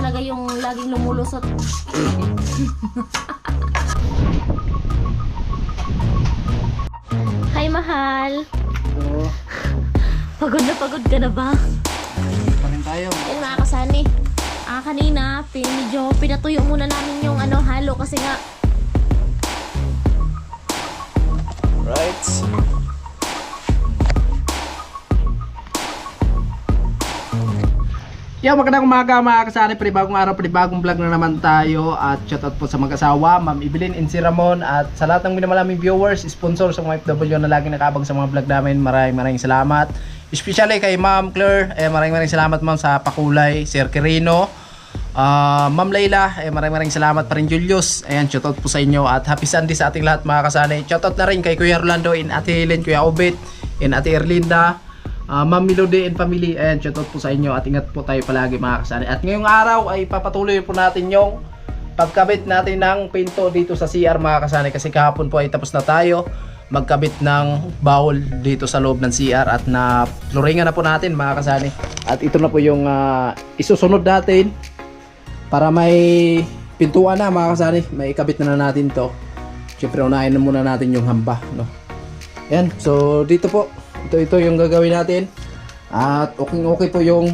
talaga yung laging lumulusot. Hi, mahal. So, Pagod ka na ba? pa rin tayo. Yan mga kasani. Kanina, medyo pinatuyo muna namin yung halo kasi nga Right. Yo, magandang umaga mga kasani, panibagong araw, panibagong vlog na naman tayo. At shoutout po sa mag-asawa, Ma'am Evelyn and si Ramon. At sa lahat ng minamalaming viewers, sponsor sa mga FW na lagi nakabang sa mga vlog namin, maraming salamat. Especially kay Ma'am Claire, maraming salamat ma'am sa pakulay. Sir Quirino, Ma'am Layla, maraming salamat pa rin Julius. Ayan, shoutout po sa inyo at happy Sunday sa ating lahat mga kasani. Shoutout na rin kay Kuya Rolando, in Ate Helen, Kuya Obet, in Ate Erlinda, Ma'am Melody and family. Ayan, shoutout po sa inyo at ingat po tayo palagi mga kasani. At ngayong araw ay papatuloy po natin yung pagkabit natin ng pinto dito sa CR mga kasani. Kasi kahapon po ay tapos na tayo magkabit ng bowl dito sa loob ng CR at na floringan na po natin mga kasani. At ito na po yung isusunod natin para may pintuan na mga kasani. May ikabit na natin to. Siyempre unahin na muna natin yung hamba, no? Ayan, so dito po ito yung gagawin natin. At okay po yung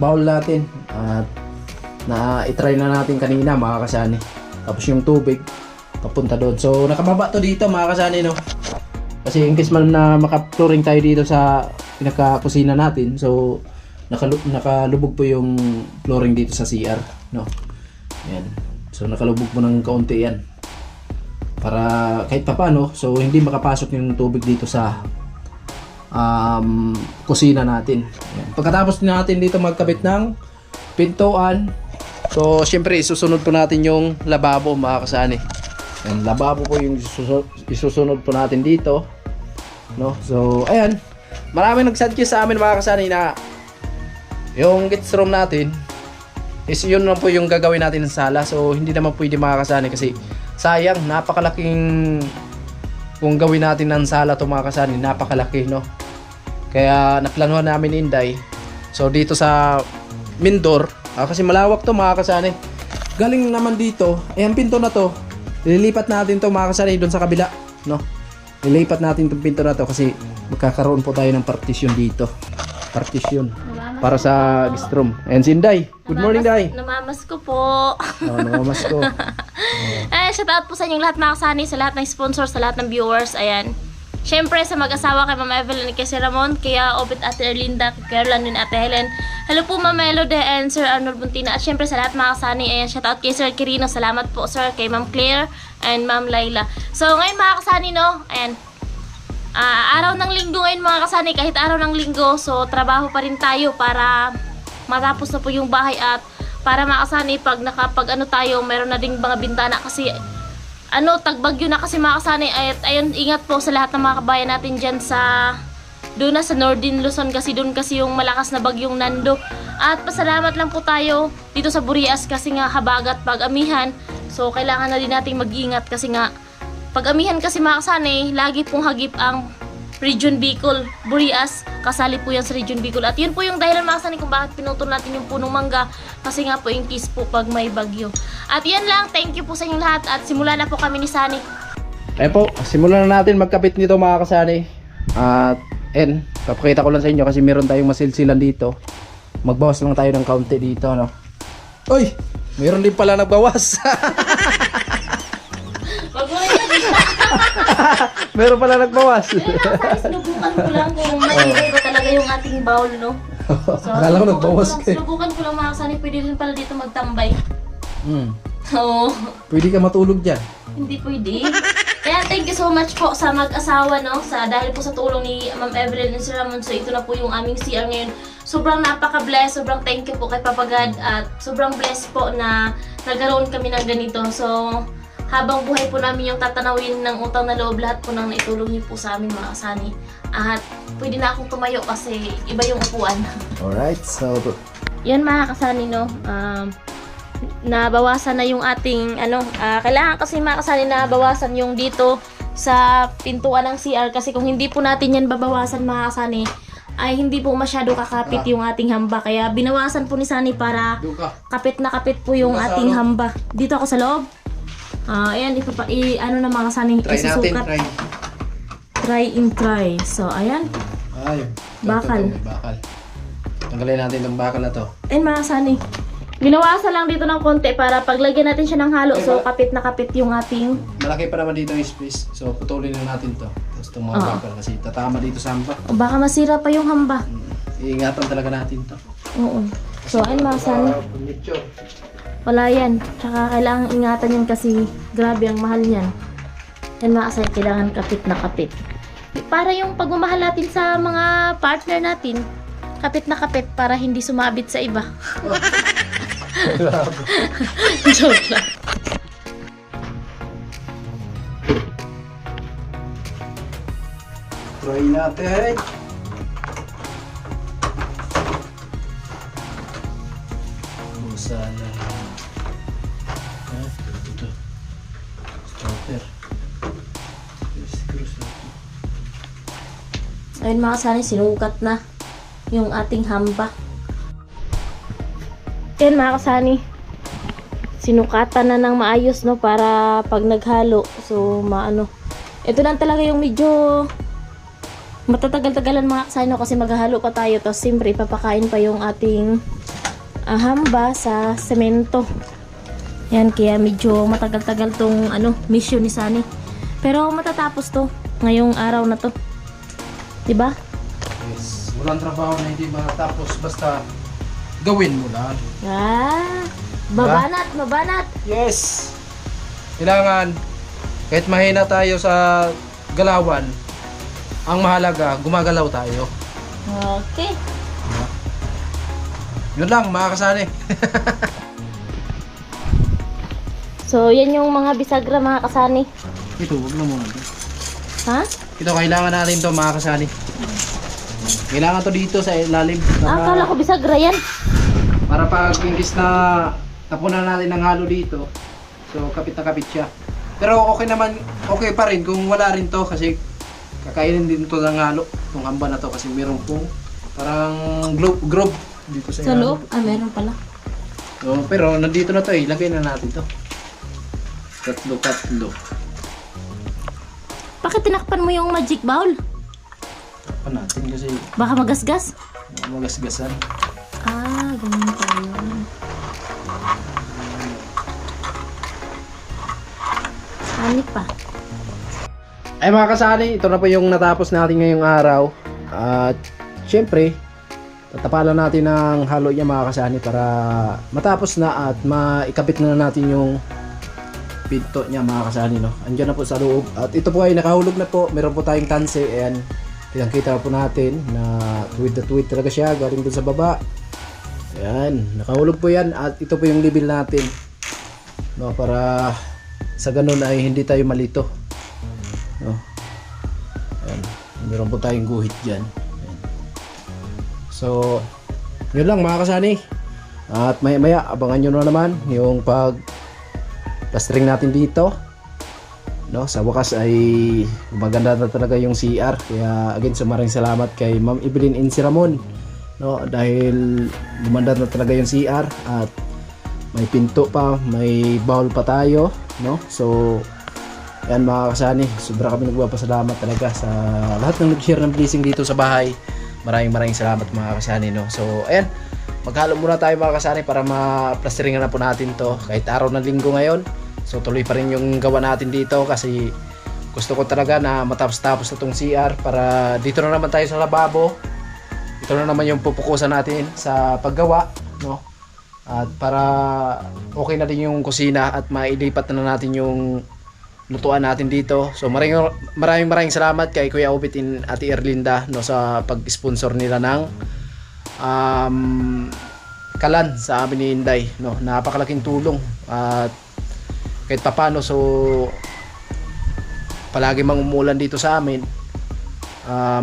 bowl natin. At na-try na natin kanina mga kasani. Tapos yung tubig papunta doon. So nakababa to dito mga kasani, no? Kasi in case man na maka-flooring tayo dito sa pinaka-kusina natin. So nakalubog po yung flooring dito sa CR, no? Ayan. So nakalubog po ng kaunti yan. Para kahit pa paano, so hindi makapasok yung tubig dito sa kusina natin. Ayan. Pagkatapos natin dito magkabit ng pintuan, so syempre isusunod po natin yung lababo mga kasani. Ayan, lababo po yung isusunod po natin dito, no? So ayan, maraming nag-suggest sa amin mga kasani na yung guest room natin is yun lang po yung gagawin natin sa sala. So hindi naman pwede mga kasani kasi sayang, napakalaking kung gawin natin ng sala to mga kasani, napakalaki, no? Kaya naplanuhan namin Inday. So dito sa Mindor, kasi malawak to mga kasani. Galing naman dito, ang pinto na to, lilipat natin to mga kasani doon sa kabila, no? Lilipat natin tong pinto na to kasi magkakaroon po tayo ng partition dito. Partition para sa guest room. And si Inday. Good morning, Day. Namamas ko po. Namamas ko. Shoutout po sa inyong lahat mga kasani, sa lahat ng sponsor, sa lahat ng viewers. Ayan. Siyempre sa mag-asawa kay Ma'am Evelyn kay Sir Ramon, kaya Obet Ate Erlinda, kay Caroline and Ate Helen. Hello po Ma'am Melody and Sir Arnold Buntina. At siyempre sa lahat mga kasani, ayan, shoutout kay Sir Quirino. Salamat po sir, kay Ma'am Claire and Ma'am Layla. So ngayon mga kasani, no, ayan, araw ng linggo ngayon mga kasani, kahit araw ng linggo, so trabaho pa rin tayo para matapos na po yung bahay at para mga kasani pag tayo, meron na ding mga bintana kasi tagbagyo na kasi mga kasani. At ayun, ingat po sa lahat ng mga kabayan natin dyan doon na sa Northern Luzon kasi doon kasi yung malakas na bagyong Nando. At pasalamat lang po tayo dito sa Burias kasi nga habagat pag-amihan, so kailangan na din nating mag-ingat kasi nga pag-amihan kasi mga kasani, lagi pong hagip ang Region Bicol, Burias, kasali po yan sa Region Bicol. At yun po yung dahilan mga kasani kung bakit pinutol natin yung punong mangga, kasi nga po yung kiss po pag may bagyo. At yan lang, thank you po sa inyong lahat at simula na po kami ni Sunny. Ayan po, simulan na natin magkabit nito mga kasani. At papakita ko lang sa inyo kasi meron tayong masilsilan dito. Magbawas lang tayo ng kaunti dito, no? Uy! Meron din pala nagbawas. Meron pala nagbawas. Sinubukan ko lang kung matibay ba talaga yung ating bowl, no? So, akala ko nagbawas ka. Sinubukan ko lang mga kasani, pwede rin pala dito magtambay. Oo. Pwede ka matulog dyan. Hindi pwede. Kaya thank you so much po sa mag-asawa, no? Dahil po sa tulong ni Ma'am Evelyn and Sir Ramon. So ito na po yung aming CR ngayon. Sobrang napaka-bless, sobrang thank you po kay Papa God at sobrang blessed po na nagkaroon kami ng ganito. So habang buhay po namin yung tatanawin ng utang na loob, lahat po nang naitulong niyo po sa amin mga kasani. At pwede na akong tumayo kasi iba yung upuan. Alright, so yan mga kasani, no? Nabawasan na yung ating kailangan kasi mga kasani na bawasan yung dito sa pintuan ng CR kasi kung hindi po natin yan babawasan mga kasani, ay hindi po masyado kakapit yung ating hamba. Kaya binawasan po ni Sunny para Doon ka. kapit na kapit po yung Doon ka sa ating loob. hamba. Dito ako sa loob. Ayan, ano na mga Sunny, Try natin, isusukat. try. Try and try. So, ayan. Ay, Bakal. may bakal. Tanggalin natin itong bakal na to. Ayan mga Sunny. Binawasan lang dito ng konti para paglagyan natin siya ng halo. So, kapit na kapit yung ating... Malaki pa naman dito yung space. So, putulin na natin to. Tapos itong mga Oo. bakal kasi tatama dito sa hamba. Baka masira pa yung hamba. Iingatan talaga natin to. Oo. So, ayan mga Sunny. Pumitsyo. Wala yan. Tsaka kailangan ingatan yan kasi grabe ang mahal niyan. Yan mga Sunny, kailangan kapit na kapit. Para yung pagmamahal natin sa mga partner natin, kapit na kapit para hindi sumabit sa iba. Joke lang. Try natin. Busan na. Ito. Stopper. Screws natin. Ayun mga Sunny, sinukat na yung ating hamba. Yan mga kasani, sinukatan na ng maayos, no, para pag naghalo, so maano. Ito lang talaga yung medyo matatagal-tagalan mga kasani, no, kasi maghalo pa tayo. Tapos siyempre ipapakain pa yung ating hamba sa semento. Yan, kaya medyo matagal-tagal tong mission ni Sunny. Pero matatapos to ngayong araw na to. Diba? Yes. Walang trabaho na hindi matapos basta gawin mo lang. Mabanat, mabanat. Yes! Kailangan, kahit mahina tayo sa galawan, ang mahalaga, gumagalaw tayo. Okay. Yun lang, mga kasani. So, yan yung mga bisagra mga kasani. Ito, huwag na muna. Ha? Ito, kailangan natin to mga kasani. Kailangan to dito sa ilalim. Akala ko bisagra yan. Para pag imbis na tapunan natin ng halo dito, so kapit na kapit siya. Pero okay naman, okay pa rin kung wala rin to kasi kakainin din to ng halo, itong hamba na to kasi meron pong parang grove dito sa Sa ilalim. loob? Ah, meron pala. So, pero nandito na to eh, lagay na natin to. Tatlo. Bakit tinakpan mo yung magic bowl? Tapan natin kasi Baka magasgas? magasgasan. Ah, ganun pa yun. Ani pa. Ay mga kasani, ito na po yung natapos natin ngayong araw. At syempre, tatapalan natin ng halo niya mga kasani para matapos na at maikabit na natin yung pinto niya mga kasani, no. Andiyan na po sa loob. At ito po ay nakahulog na po. Meron po tayong tanse. Ayan, kitang-kita po natin na tuwid talaga siya galing dun sa baba. Ayan, nakahulog po yan. At ito po yung level natin, no, para sa ganun ay hindi tayo malito, no. Ayan, meron po tayong guhit dyan. Ayan. So yun lang mga kasani. At maya abangan nyo na naman yung pag plastering natin dito, no. Sa wakas ay maganda na talaga yung CR. Kaya again, maraming salamat kay Ma'am Evelyn and si Ramon, no, dahil gumanda na talaga yung CR at may pinto pa, may bowl pa tayo, no. So yan mga kasani, sobra kami nagpapasalamat talaga sa lahat ng nag-share ng blessing dito sa bahay. Maraming salamat mga kasani, no. So ayan, maghalo muna tayo mga kasani para ma-plasteringan na po natin to kahit araw ng linggo ngayon. So tuloy pa rin yung gawa natin dito kasi gusto ko talaga na matapos-tapos na tong CR para dito na naman tayo sa lababo. Ito na naman yung pupukusan natin sa paggawa, no. At para okay na din yung kusina at mailipat na natin yung lutuan natin dito. So maraming salamat kay Kuya Obit in Ate Erlinda, no, sa pag-sponsor nila ng kalan sa amin ni Inday, no. Napakalaking tulong at kahit papano, so palagi mang umulan dito sa amin,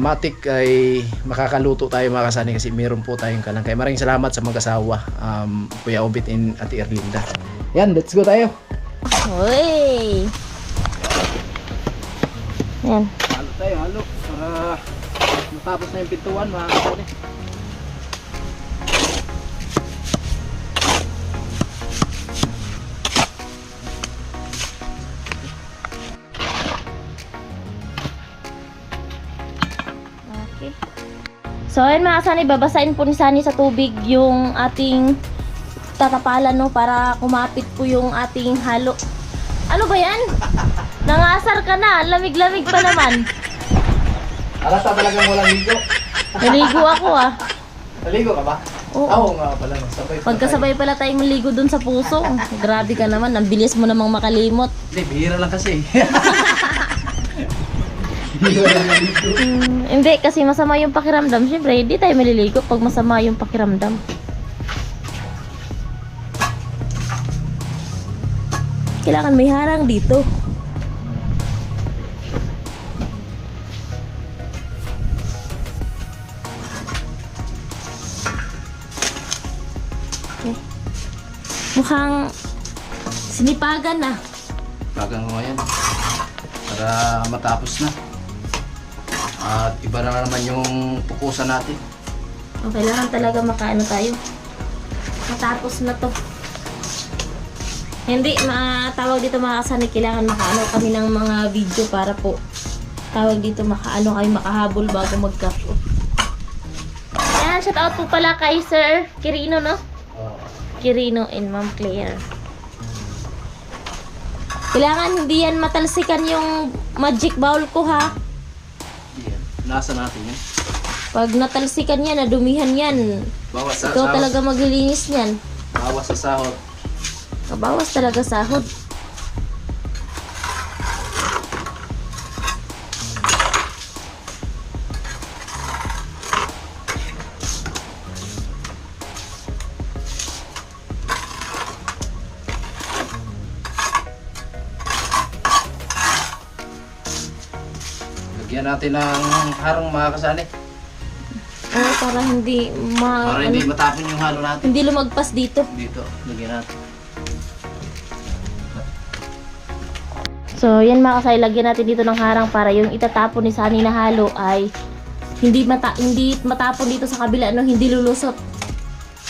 matik ay makakaluto tayo mga kasani kasi meron po tayong kalan. Kaya maraming salamat sa mag-asawa, Kuya Obit in Ate Erlinda. Yan, let's go tayo. Hoy! Yan. Halo tayo, halo para Tapos na yung pintuan mga kasani. Okay. So, ayun mga kasani, babasahin po ni Sunny sa tubig yung ating tatapalan, no, para kumapit po yung ating halo. Ano ba yan? Nangasar ka na, lamig-lamig pa naman. Alata talagang walang ligo. Naligo ako ah. Naligo ka ba? Oo. Oo nga pala. Sabay Pagkasabay pala tayong maligo dun sa puso. Grabe ka naman, ang bilis mo namang makalimot. Hindi, bihira lang kasi. Bihira lang naligo. Hindi, kasi masama yung pakiramdam. Siyempre, hindi tayo maliligo pag masama yung pakiramdam. Kailangan may harang dito. Okay. Mukhang sinipagan na. Bagang ko ngayon. Para matapos na. At iba na naman yung pukusan natin. O, kailangan talaga makaano tayo. Matapos na to. Hindi, tawag dito mga kasani, kailangan makaano kami ng mga video para po tawag dito makaano kami makahabol bago mag-cut off. Ayan, shout out po pala kay Sir Kirino, no? Kirino and Ma'am Claire. Kailangan hindi yan matalsikan yung magic bowl ko, ha? Yan. Nasa natin yan. Pag natalsikan yan, nadumihan yan. Bawas sa Ikaw sahod. talaga maglilinis niyan. Bawas sa sahod. Kabawas talaga sahod. Lagyan natin ng harang mga kasani. Oo, para hindi Para hindi matapon yung halo natin. hindi lumagpas dito. Dito, lagyan natin. So, yan mga kasay, lagyan natin dito ng harang para yung itatapon ni Sunny na halo ay hindi matapon dito sa kabila, no, hindi lulusot.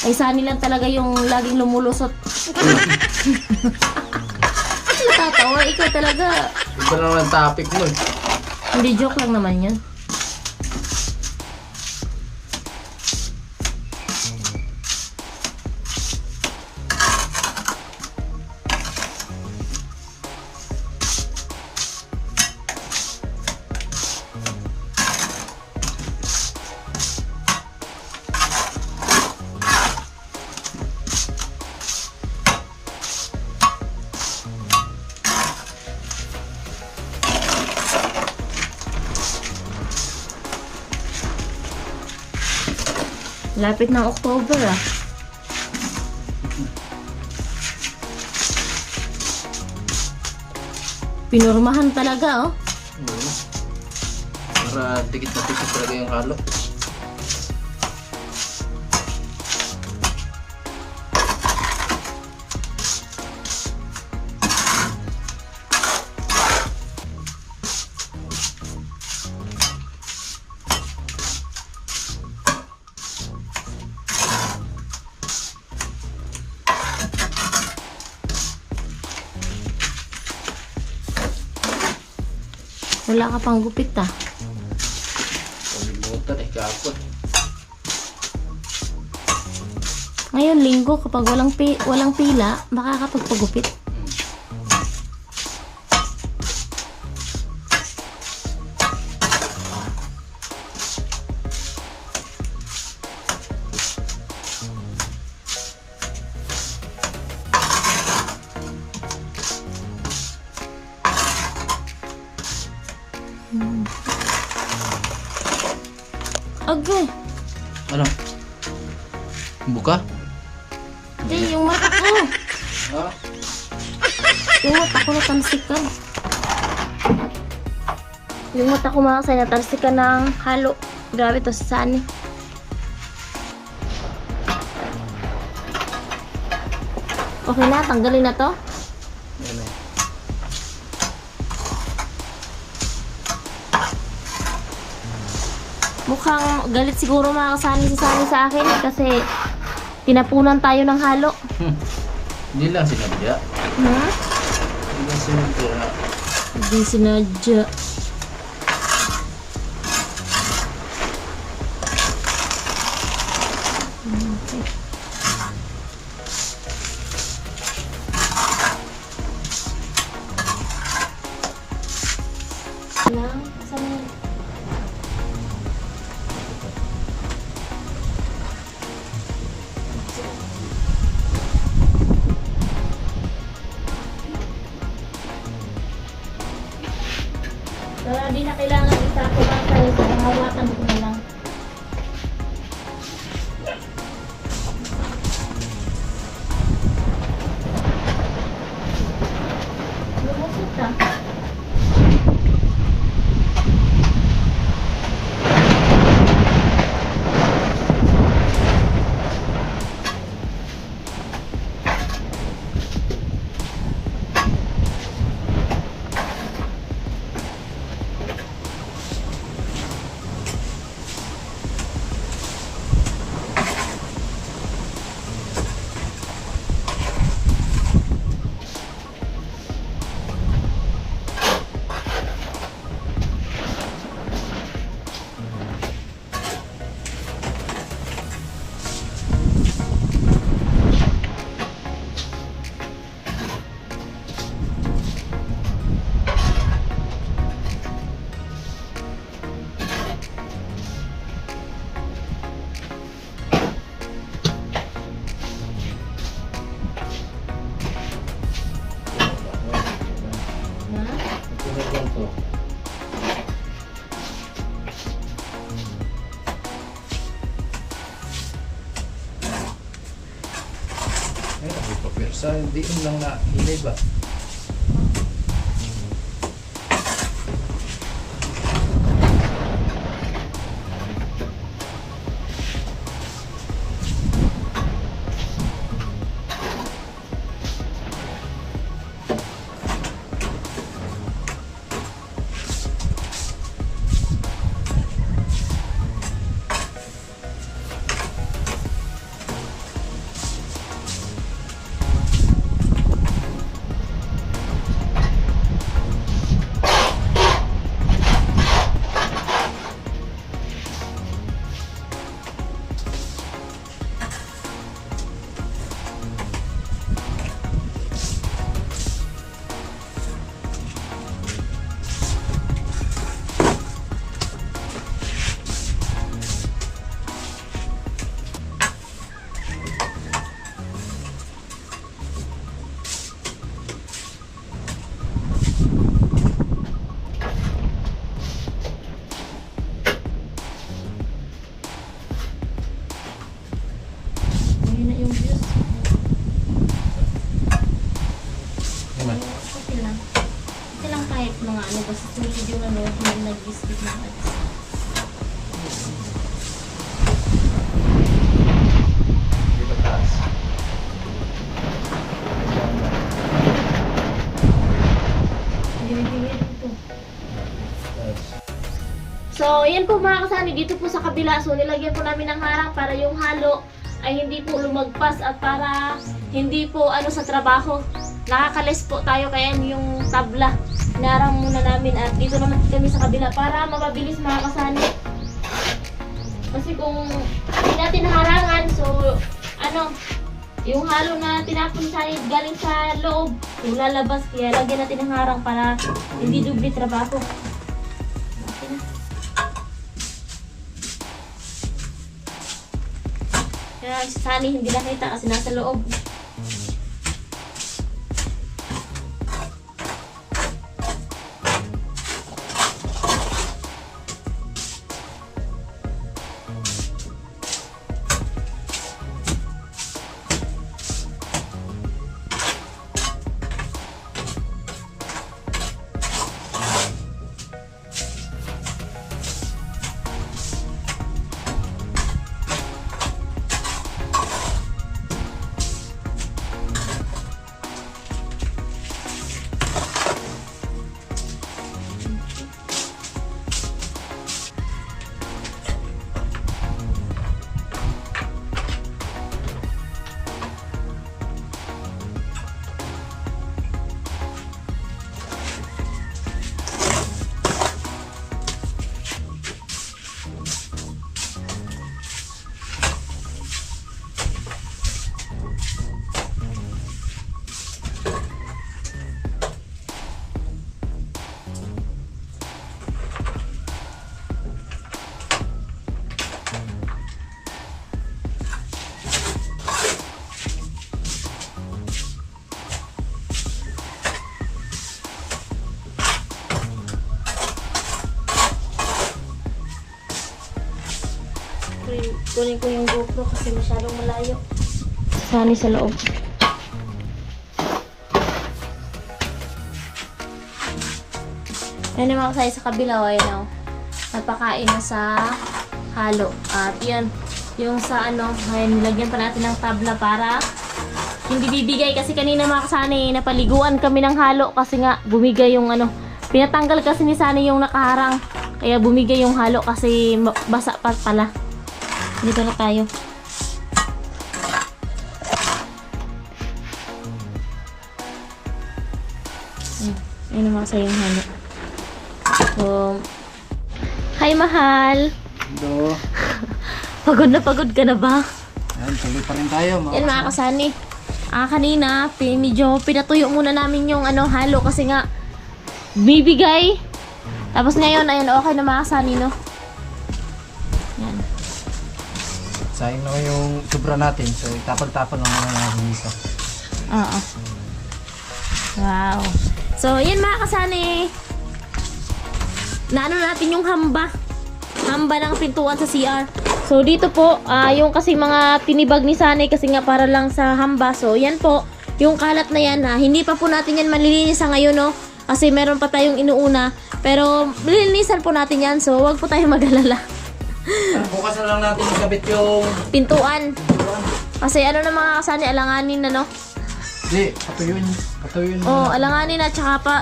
Ay Sunny lang talaga yung laging lumulusot. Natatawa, ikaw talaga. Iba na naman ang topic mo eh. Hindi, joke lang naman yan. Lapit ng October ah. Pinurmahan talaga oh. Oo. Para dikit na dikit talaga yung halo. Wala ka pang gupit ah. Palimutan eh, kapot. Ngayon linggo kapag walang pila, makakapagpagupit. Agay. Ano? Buka? Hindi, yung mata ko. Ha? Yung mata ko natalsikan. Yung mata ko mga kasay natalsikan ng halo. Grabe to sa Sunny. Okay na, tanggalin na to. Yan eh. Mukhang galit siguro mga kasani si Sunny sa akin kasi tinapunan tayo ng halo. Hindi lang sinadya. Hmm? Hindi lang sinadya. Hindi sinadya. Lang, saan yun? Pero di na kailangan itako lang tayo sa hawakan ko na lang. Lumusot ka. Hindi lang na hinay ba? Ayun na yung views. Naman. Okay lang. Okay lang kahit mga ano, basta sulit yung ano, hindi nag-biscuit ng ads. Hindi ba taas? Binibigyan ito. Taas. So, yan po mga kasani, dito po sa kabila. So, nilagyan po namin ng harang para yung halo ay hindi po lumagpas at para hindi po ano sa trabaho. Nakakalis po tayo kaya yung tabla. Narang muna namin at dito naman kami sa kabila para mapabilis mga kasani. Kasi kung hindi natin harangan, so ano, yung halo na tinapon sa galing sa loob, yung lalabas, kaya lagyan natin ng harang para hindi dubli trabaho. Okay na. Kaya si Sunny hindi nakita kasi nasa loob. Kunin ko yung GoPro kasi masyadong malayo. Sani sa loob. Yan yung mga kasay sa kabila, ayan o. Napakain na sa halo. At yan, yung sa ano, ayan, nilagyan pa natin ng tabla para hindi bibigay. Kasi kanina mga kasani, napaliguan kami ng halo kasi nga bumigay yung ano. Pinatanggal kasi ni Sani yung nakaharang. Kaya bumigay yung halo kasi basa pa pala. Dito na tayo. Ayan ang mga kasay yung halo. So, hi mahal! Do. Pagod ka na ba? Ayan, tuloy pa rin tayo. Yan mga kasani. Kanina, medyo pinatuyo muna namin yung ano, halo kasi nga bibigay. Tapos ngayon, ayun, okay na mga kasani, no? Yan. Sayang na yung sobra natin. So, itapag-tapag ng mga nabisa. Oo. Wow. So, yan mga kasani. Naano natin yung hamba. Hamba ng pintuan sa CR. So, dito po, yung kasi mga tinibag ni Sani kasi nga para lang sa hamba. So, yan po, yung kalat na yan ha. Hindi pa po natin yan malilinis sa ngayon, no? Kasi meron pa tayong inuuna. Pero, lilinisan po natin yan. So, wag po tayong mag-alala. Bukas na lang natin ikabit yung Pintuan. Kasi ano na mga kasani, alanganin na, no? Hindi, patuyun. Oh, alanganin na, tsaka pa,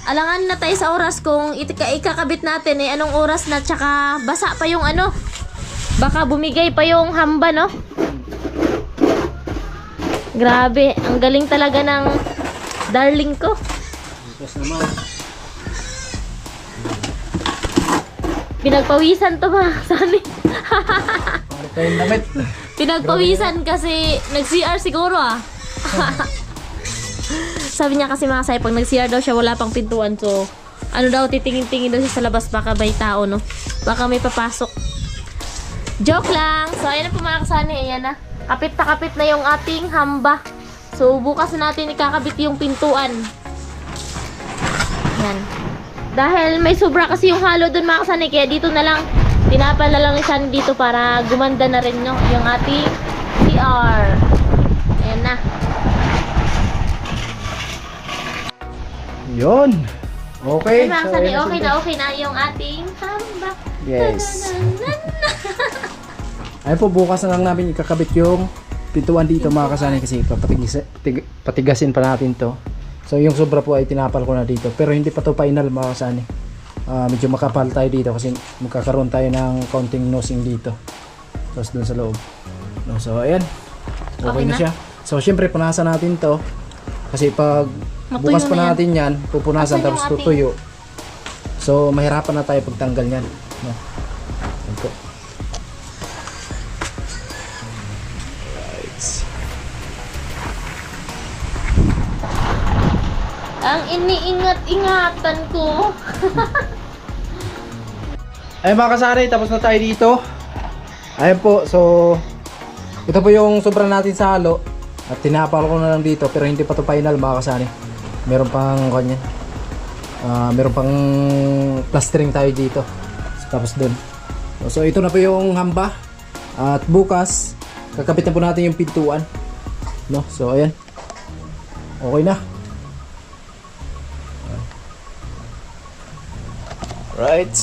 alanganin na tayo sa oras kung ikakabit natin, anong oras na, tsaka basa pa yung ano. Baka bumigay pa yung hamba, no? Grabe, ang galing talaga ng darling ko. Bukas naman. Pinagpawisan to ba, Sani? Ano tayong damit? Pinagpawisan kasi nag-CR siguro Sabi niya kasi mga say, pag nag-CR daw siya wala pang pintuan. So, ano daw, titingin-tingin daw siya sa labas, baka may tao, no? Baka may papasok. Joke lang! So, ayan na po mga kasani, ayan na. Kapit na kapit na yung ating hamba. So, bukas na natin ikakabit yung pintuan. Yan. Dahil may sobra kasi yung halo dun mga kasani, kaya dito na lang, tinapal na lang ni Sani dito para gumanda na rin, no? Yung ating CR. Ayan na. Yun. Okay. Ay, mga so, kasani, ayan okay na yung ating hamba. Yes. Ayun po, bukas na lang namin ikakabit yung pintuan dito mga kasani kasi patigasin pa natin to. So yung sobra po ay tinapal ko na dito. Pero hindi pa to final mga kasani. Medyo makapal tayo dito kasi magkakaroon tayo ng counting nosing dito. Tapos dun sa loob. No, so ayan. Okay na siya. So syempre punasan natin to. Kasi pag Matuyo bukas pa na yan. natin yan, pupunasan Asan yung tapos ating- tutuyo. So mahirapan na tayo pagtanggal yan. No. Ayan po. Ang iniingat-ingatan ko. Ayun mga kasari, tapos na tayo dito. Ayun po, so ito po yung sobra natin sa halo. At tinapal ko na lang dito pero hindi pa to final mga kasari. Meron pang kanya. Meron pang plastering tayo dito. Tapos dun. So ito na po yung hamba. At bukas, kakabit na po natin yung pintuan. No? So ayan. Okay na. Right.